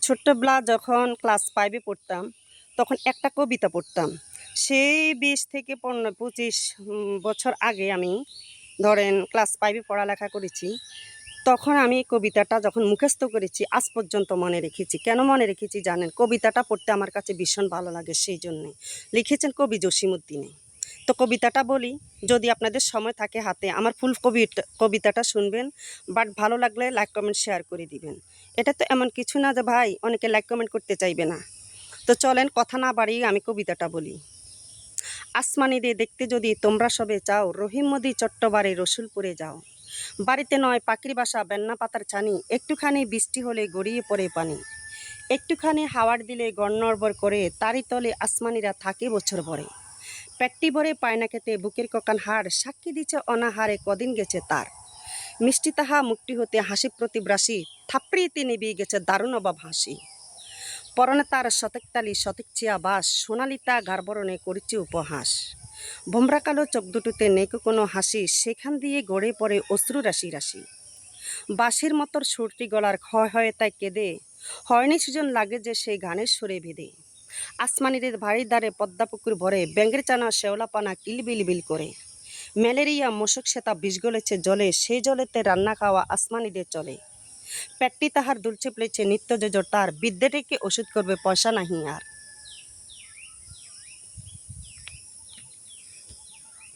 ছোট্টবেলা যখন ক্লাস 5 এ পড়তাম, তখন একটা কবিতা পড়তাম। সেই 20 থেকে 25 বছর আগে আমি ধরেন ক্লাস 5 এ পড়ালেখা করেছি। তখন আমি এই কবিতাটা যখন মুখস্থ করেছি, আজ পর্যন্ত মনে রেখেছি। কেন মনে রেখেছি জানেন? কবিতাটা পড়তে আমার কাছে ভীষণ ভালো লাগে সেইজন্যে। লিখেছেন কবি জসীমউদ্দীনে। তো কবিতাটা বলি, যদি আপনাদের সময় থাকে হাতে, আমার ফুল কবিতাটা শুনবেন। বাট ভালো লাগলে লাইক, কমেন্ট, শেয়ার করে দিবেন। এটা তো এমন কিছু না যে ভাই অনেকে লাইক, কমেন্ট করতে চাইবে না। তো চলেন কথা না বাড়িয়ে আমি কবিতাটা বলি। আসমানীদের দেখতে যদি তোমরা সবে চাও, রহিম মোদি চট্টবারে রসুলপুরে যাও। বাড়িতে নয় পাখির বাসা, বেন্না পাতার ছানি, একটুখানি বৃষ্টি হলে গড়িয়ে পড়ে পানি। একটুখানি হাওয়ার দিলে গড়নড়বড় করে, তারই তলে আসমানিরা থাকে বছর ভরে। পেটটি ভরে পায় না খেতে, বুকের ককান হাড় সাক্ষী দিচ্ছে অনাহারে কদিন গেছে তার। মিষ্টি তাহা মুখটি হতে হাসি প্রতিব্রাসী, থাপড়িতে নিবিয়ে গেছে দারুণ অভাব হাসি। পরনে তার শতেক তালি শতেক চিয়া বাস, সোনালি তা গারবরণে করেছে উপহাস। ভোমরা কালো চোখ দুটোতে নেই কোনো হাসি, সেখান দিয়ে গড়ে পড়ে অশ্রু রাশি রাশি। বাঁশির মতোর সুরটি গলার ক্ষয় হয়ে তাই কেঁদে, হয়নি সুজন লাগে যে সেই গানের সুরে বেঁধে। আসমানিদের বাড়ির দ্বারে পদ্মাপুকুর ভরে, ব্যাঙের চানা শেওলা পানা কিলবিল বিল করে। ম্যালেরিয়া মশক সেতা বিষ গলেছে জলে, সেই জলেতে রান্না খাওয়া আসমানিদের চলে। পেটটি তাহার দুলছে প্লেছে নিত্য যে তার, বিদ্যেটাকে ওষুধ করবে পয়সা নাহি আর।